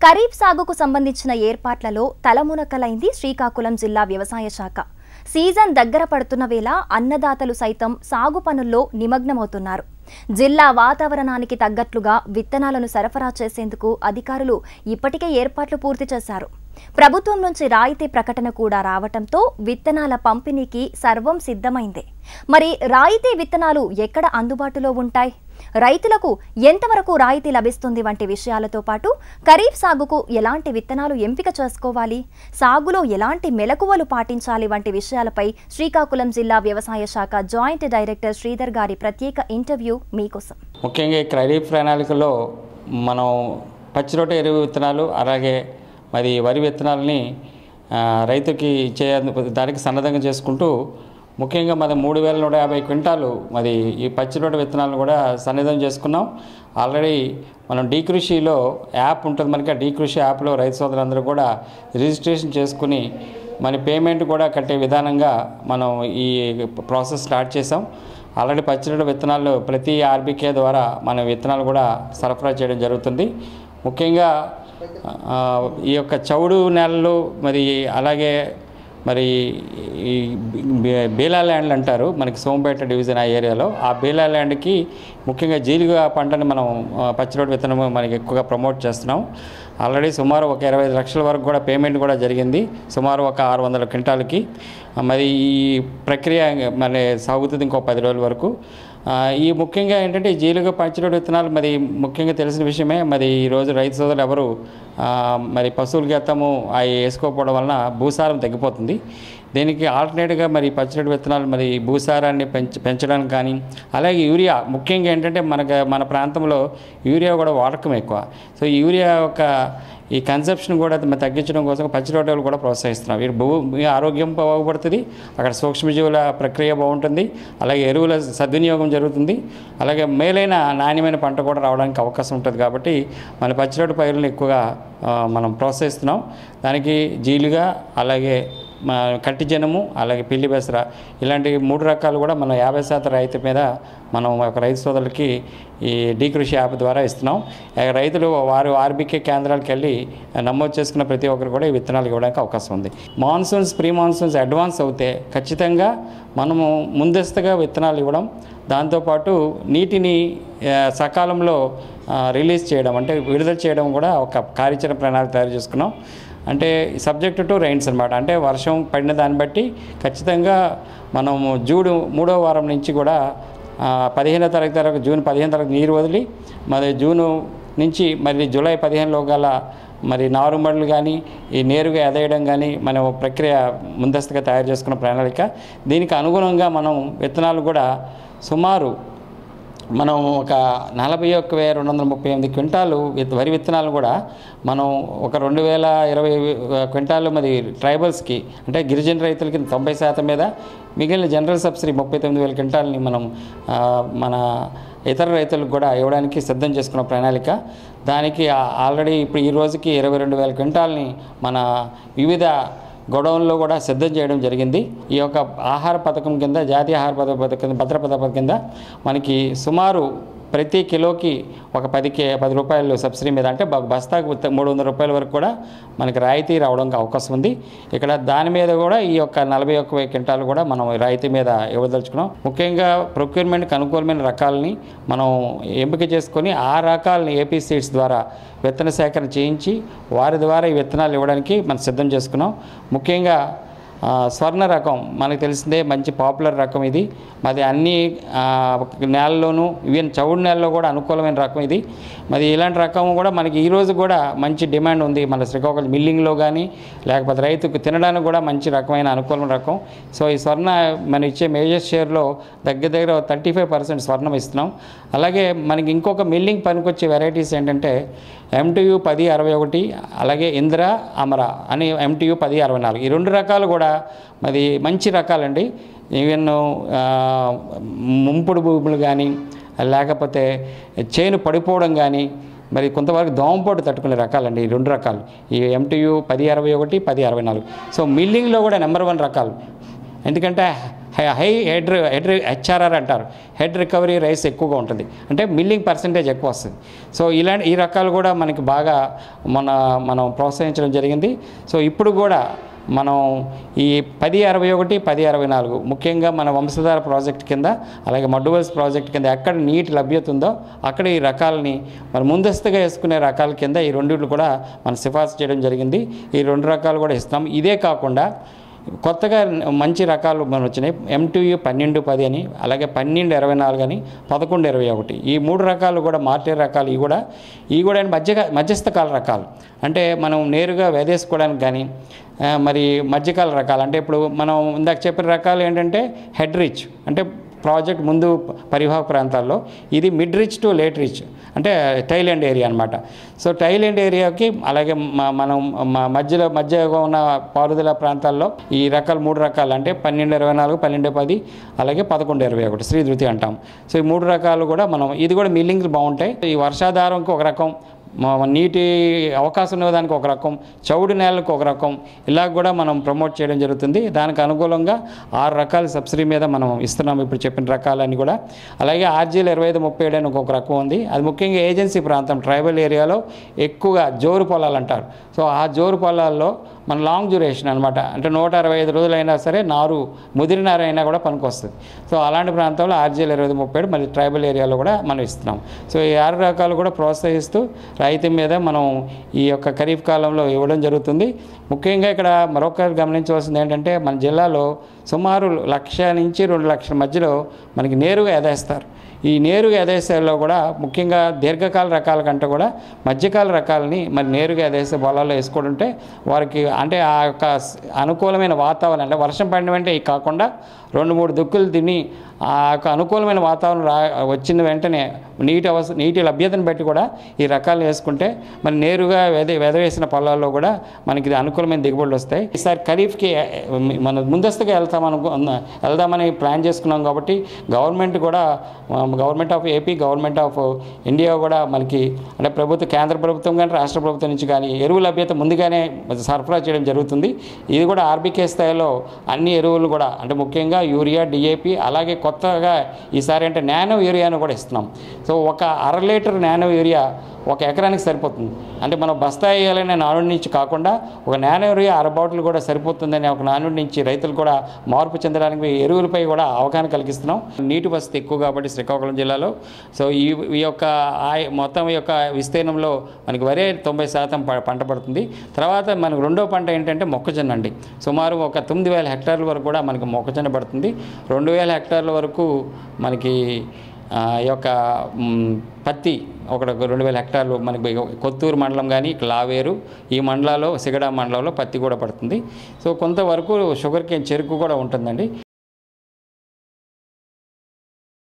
ఖరీఫ్ సాగుకు సంబంధించిన ఏర్పాట్లలో తలమునకలైంది శ్రీకాకుళం జిల్లా వ్యవసాయ శాఖ. సీజన్ దగ్గర పడుతున్న వేళ అన్నదాతలు సైతం సాగు పనుల్లో నిమగ్నమవుతున్నారు. జిల్లా వాతావరణానికి తగ్గట్లుగా విత్తనాలను సరఫరా చేసేందుకు అధికారులు ఇప్పటికే ఏర్పాట్లు పూర్తి చేశారు. ప్రభుత్వం నుంచి రాయితీ ప్రకటన కూడా రావటంతో విత్తనాల పంపిణీకి సర్వం సిద్ధమైంది. మరి రాయితీ విత్తనాలు ఎక్కడ అందుబాటులో ఉంటాయి, రైతులకు ఎంతవరకు రాయితీ లభిస్తుంది వంటి విషయాలతో పాటు ఖరీఫ్ సాగుకు ఎలాంటి విత్తనాలు ఎంపిక చేసుకోవాలి, సాగులో ఎలాంటి మెలకువలు పాటించాలి వంటి విషయాలపై శ్రీకాకుళం జిల్లా వ్యవసాయ శాఖ జాయింట్ డైరెక్టర్ శ్రీధర్ గారి ప్రత్యేక ఇంటర్వ్యూ మీకోసం. ముఖ్యంగా ఖరీఫ్ ప్రణాళికలో మనం పచ్చిరొట్ట ఎరువు విత్తనాలు అలాగే మరి వరి విత్తనాలని రైతుకి దానికి సన్నద్ధంగా చేసుకుంటూ ముఖ్యంగా మరి 3150 క్వింటాలు మరి ఈ పచ్చిరొట్ట విత్తనాలను కూడా సన్నిధం చేసుకున్నాం. ఆల్రెడీ మనం డీకృషిలో యాప్ ఉంటుంది, మనకి ఆ డీకృషి యాప్లో రైతు సోదరులందరూ కూడా రిజిస్ట్రేషన్ చేసుకుని మన పేమెంట్ కూడా కట్టే విధానంగా మనం ఈ ప్రాసెస్ స్టార్ట్ చేసాం. ఆల్రెడీ పచ్చిరొట్ట విత్తనాలు ప్రతి ఆర్బీకే ద్వారా మన విత్తనాలు కూడా సరఫరా చేయడం జరుగుతుంది. ముఖ్యంగా ఈ యొక్క చౌడు నేలలు మరి అలాగే మరి ఈ బేలా ల్యాండ్లు అంటారు మనకి సోంపేట డివిజన్ ఆ ఏరియాలో, ఆ బేలా ల్యాండ్కి ముఖ్యంగా జీలుగా పంటని మనం పచ్చిరొట్ట విత్తనం మనకి ఎక్కువగా ప్రమోట్ చేస్తున్నాం. ఆల్రెడీ సుమారు ఒక 25 లక్షల వరకు కూడా పేమెంట్ కూడా జరిగింది, సుమారు ఒక 600 క్వింటాలకి. మరి ఈ ప్రక్రియ మరి సాగుతుంది ఇంకో 10 రోజుల వరకు. ఈ ముఖ్యంగా ఏంటంటే జీలుగా పచ్చిరొట్ట విత్తనాలు మరి ముఖ్యంగా తెలిసిన విషయమే. మరి ఈరోజు రైతు సోదరులు ఎవరు మరి పశువుల గెత్తము అవి వేసుకోకపోవడం వలన భూసారం తగ్గిపోతుంది. దీనికి ఆల్టర్నేట్గా మరి పచ్చిరొట్ట విత్తనాలు మరి భూసారాన్ని పెంచడానికి కానీ అలాగే యూరియా ముఖ్యంగా ఏంటంటే మన ప్రాంతంలో యూరియా కూడా వాడకం ఎక్కువ. సో యూరియా యొక్క ఈ కన్సెప్షన్ కూడా తగ్గించడం కోసం పచ్చిరొట్టలు కూడా ప్రోత్సహిస్తున్నాం. వీరు ఆరోగ్యం బాగుపడుతుంది, అక్కడ సూక్ష్మజీవుల ప్రక్రియ బాగుంటుంది, అలాగే ఎరువుల సద్వినియోగం జరుగుతుంది, అలాగే మేలైన నాణ్యమైన పంట కూడా రావడానికి అవకాశం ఉంటుంది. కాబట్టి మన పచ్చిరొట్ట పైరులను ఎక్కువగా మనం ప్రోత్సహిస్తున్నాం. దానికి జీలుగా అలాగే కట్టి జనము అలాగే పిల్లి బెసర ఇలాంటి 3 రకాలు కూడా మనం 50% రైతు మీద మనం ఒక రైతు సోదరులకి ఈ డీకృషి యాప్ ద్వారా ఇస్తున్నాం. రైతులు వారు ఆర్బీకే కేంద్రాలకు వెళ్ళి నమోదు చేసుకున్న ప్రతి ఒక్కరు కూడా ఈ విత్తనాలు ఇవ్వడానికి అవకాశం ఉంది. మాన్సూన్స్ ప్రీ మాన్సూన్స్ అడ్వాన్స్ అవుతే ఖచ్చితంగా మనము ముందస్తుగా విత్తనాలు ఇవ్వడం, దాంతోపాటు నీటిని సకాలంలో రిలీజ్ చేయడం అంటే విడుదల చేయడం కూడా ఒక కార్యాచరణ ప్రణాళిక తయారు చేసుకున్నాం. అంటే సబ్జెక్ట్ టు రైన్స్ అనమాట. అంటే వర్షం పడిన దాన్ని బట్టి ఖచ్చితంగా మనము జూన్ 3వ వారం నుంచి కూడా 15వ తారీఖు వరకు జూన్ 15వ తారీఖు నీరు వదిలి మరి జూను నుంచి మరి జూలై 15లో గల మరి నారుమడులు కానీ ఈ నేరుగా ఎదేయడం కానీ మనం ప్రక్రియ ముందస్తుగా తయారు చేసుకున్న ప్రణాళిక. దీనికి అనుగుణంగా మనం విత్తనాలు కూడా సుమారు మనం ఒక 41,238 క్వింటాలు వరి విత్తనాలు కూడా మనం ఒక 2020 క్వింటాలు మరి ట్రైబల్స్కి అంటే గిరిజన రైతులకి 90% మీద, మిగిలిన జనరల్ సబ్సిడీ 39,000 క్వింటాలని మనం మన ఇతర రైతులకు కూడా ఇవ్వడానికి సిద్ధం చేసుకున్న ప్రణాళిక. దానికి ఆల్రెడీ ఇప్పుడు ఈ రోజుకి 22,000 క్వింటాలని మన వివిధ గొడవల్లో కూడా సిద్ధం చేయడం జరిగింది. ఈ యొక్క ఆహార పథకం కింద జాతీయ ఆహార పథకం భద్రతా పథకం కింద మనకి సుమారు ప్రతి కిలోకి ఒక 10 రూపాయలు సబ్సిడీ మీద అంటే బస్తాకు 300 రూపాయల వరకు కూడా మనకి రాయితీ రావడానికి అవకాశం ఉంది. ఇక్కడ దాని మీద కూడా ఈ యొక్క 41,000 క్వింటాలు కూడా మనం రాయితీ మీద ఇవ్వదలుచుకున్నాం. ముఖ్యంగా ప్రొక్యూర్మెంట్కి అనుకూలమైన రకాలని మనం ఎంపిక చేసుకొని ఆ రకాలని ఏపీ సీడ్స్ ద్వారా విత్తన సేకరణ చేయించి వారి ద్వారా ఈ విత్తనాలు ఇవ్వడానికి మనం సిద్ధం చేసుకున్నాం. ముఖ్యంగా స్వర్ణ రకం మనకు తెలిసిందే, మంచి పాపులర్ రకం ఇది. మరి అన్ని నేలల్లోనూ ఈవెన్ చౌడు నేలలో కూడా అనుకూలమైన రకం ఇది. మరి ఇలాంటి రకం కూడా మనకి ఈరోజు కూడా మంచి డిమాండ్ ఉంది మన శ్రీకాకుళం మిల్లింగ్లో కానీ, లేకపోతే రైతుకు తినడానికి కూడా మంచి రకమైన అనుకూలమైన రకం. సో ఈ స్వర్ణ మనం ఇచ్చే మేజర్ షేర్లో దగ్గర 35% స్వర్ణం ఇస్తున్నాం. అలాగే మనకి ఇంకొక మిల్లింగ్ పనికొచ్చే వెరైటీస్ ఏంటంటే MTU 1061 అలాగే ఇంద్ర అమర అని MTU 1064 ఈ 2 రకాలు కూడా మరి మంచి రకాలండి. ఈవెన్ ముంపుడు భూములు కానీ లేకపోతే చేను పడిపోవడం కానీ మరి కొంతవరకు దోమపోటు తట్టుకునే రకాలండి ఈ 2 రకాలు, ఈ MTU 1061 1064. సో మిల్లింగ్లో కూడా నెంబర్ 1 రకాలు. ఎందుకంటే హెచ్ఆర్ఆర్ అంటారు, హెడ్ రికవరీ రైస్ ఎక్కువగా ఉంటుంది, అంటే మిల్లింగ్ పర్సంటేజ్ ఎక్కువ వస్తుంది. సో ఈ రకాలు కూడా మనకి బాగా మనం ప్రోత్సహించడం జరిగింది. సో ఇప్పుడు కూడా మనం ఈ 1061, 1064 ముఖ్యంగా మన వంశధార ప్రాజెక్ట్ కింద, అలాగే మడ్డువల్స్ ప్రాజెక్ట్ కింద ఎక్కడ నీటి లభ్యత ఉందో అక్కడ ఈ రకాలని మనం ముందస్తుగా వేసుకునే రకాల కింద ఈ రెండింటిని కూడా మనం సిఫార్సు చేయడం జరిగింది. ఈ 2 రకాలు కూడా ఇస్తాం. ఇదే కాకుండా కొత్తగా మంచి రకాలు మనం వచ్చినాయి. M2U 1210 అని, అలాగే 1224 అని, 1121 ఈ 3 రకాలు కూడా మార్టే రకాలు. ఇవి కూడా మధ్యస్థకాల రకాలు, అంటే మనం నేరుగా వేదేసుకోవడానికి కానీ, మరి మధ్యకాల రకాలు అంటే ఇప్పుడు మనం ఇందాక చెప్పిన రకాలు ఏంటంటే హెడ్ రిచ్ అంటే ప్రాజెక్ట్ ముందు పరివాహక ప్రాంతాల్లో, ఇది mid rich to late rich అంటే టైలాండ్ ఏరియా అనమాట. సో టైలాండ్ ఏరియాకి అలాగే మనం మధ్యగా ఉన్న పారుదల ప్రాంతాల్లో ఈ రకాలు 3 రకాలు అంటే 1224, 1210 అలాగే 1121 శ్రీధృతి అంటాం. సో ఈ 3 రకాలు కూడా ఇది కూడా మిల్లింగ్లు బాగుంటాయి. ఈ వర్షాధారంకి ఒక రకం, నీటి అవకాశం ఉన్నదానికి ఒక రకం, చౌడు నేలకు ఒక రకం, ఇలా కూడా మనం ప్రమోట్ చేయడం జరుగుతుంది. దానికి అనుకూలంగా 6 రకాల సబ్సిడీ మీద మనం ఇస్తున్నాం ఇప్పుడు చెప్పిన రకాలన్నీ కూడా. అలాగే RGL 2537 అని ఒక రకం ఉంది. అది ముఖ్యంగా ఏజెన్సీ ప్రాంతం ట్రైబల్ ఏరియాలో ఎక్కువగా జోరు పొలాలు అంటారు. సో ఆ జోరు పొలాల్లో మన లాంగ్ డ్యూరేషన్ అనమాట, అంటే 165 రోజులైనా సరే నారు ముదిరి నారు అయినా కూడా పనికొస్తుంది. సో అలాంటి ప్రాంతంలో RGL 2537 మళ్ళీ ట్రైబల్ ఏరియాలో కూడా మనం ఇస్తున్నాం. సో ఈ 6 రకాలు కూడా ప్రోత్సహిస్తూ రైతు మీద మనం ఈ యొక్క ఖరీఫ్ కాలంలో ఇవ్వడం జరుగుతుంది. ముఖ్యంగా ఇక్కడ మరొకరు గమనించవలసింది ఏంటంటే మన జిల్లాలో సుమారు 1,00,000 నుంచి 2,00,000 మధ్యలో మనకి నేరుగా ఎదేస్తారు. ఈ నేరుగా ఎదేసేలో కూడా ముఖ్యంగా దీర్ఘకాల రకాల కంటే కూడా మధ్యకాల రకాలని మరి నేరుగా ఎదేసే పొలాల్లో వేసుకుంటుంటే వారికి అంటే ఆ యొక్క అనుకూలమైన వాతావరణం, అంటే వర్షం పడిన వెంటనే కాకుండా 2-3 దుక్కులు తిని ఆ యొక్క అనుకూలమైన వాతావరణం వచ్చిన వెంటనే నీటి లభ్యతను బట్టి కూడా ఈ రకాలు వేసుకుంటే మరి నేరుగా వెదవేసిన పొలాల్లో కూడా మనకి అనుకూలమైన దిగుబడులు వస్తాయి. ఈసారి ఖరీఫ్కి మనం ముందస్తుగా వెళ్దామని ప్లాన్ చేసుకున్నాం కాబట్టి government of AP, government of India కూడా మనకి అంటే కేంద్ర ప్రభుత్వం కానీ రాష్ట్ర ప్రభుత్వం నుంచి కానీ ఎరువు లభ్యత ముందుగానే సరఫరా చేయడం జరుగుతుంది. ఇది కూడా ఆర్బీకే స్థాయిలో అన్ని ఎరువులు కూడా అంటే ముఖ్యంగా యూరియా, DAP అలాగే కొత్తగా ఈసారి అంటే నానో యూరియాను కూడా ఇస్తున్నాం. సో ఒక 1/2 లీటర్ నానో యూరియా 1 ఎకరానికి సరిపోతుంది. అంటే మనం బస్తా వేయాలనే నానుడి నుంచి కాకుండా ఒక నానో యూరియా 1/2 బాటిల్ కూడా సరిపోతుందని ఒక నానుడి నుంచి రైతులు కూడా మార్పు చెందడానికి ఎరువులపై కూడా అవగాహన కలిగిస్తున్నాం. నీటి వసతి ఎక్కువ కాబట్టి శ్రీకాకుళం జిల్లాలో సో ఈ యొక్క మొత్తం యొక్క విస్తీర్ణంలో మనకి వరే 90% పంట పడుతుంది. తర్వాత మనకు రెండో పంట ఏంటంటే మొక్కజొన్న అండి. సుమారు ఒక 9,000 హెక్టార్ల వరకు కూడా మనకి మొక్కజొన్న పడుతుంది. 2,000 హెక్టార్ల వరకు మనకి ఈ యొక్క పత్తి ఒక 2,000 హెక్టార్లు మనకి కొత్తూరు మండలం కానీ లావేరు ఈ మండలాల్లో సిగడా మండలంలో పత్తి కూడా పడుతుంది. సో కొంతవరకు షుగర్ కేన్ చెరుకు కూడా ఉంటుందండి.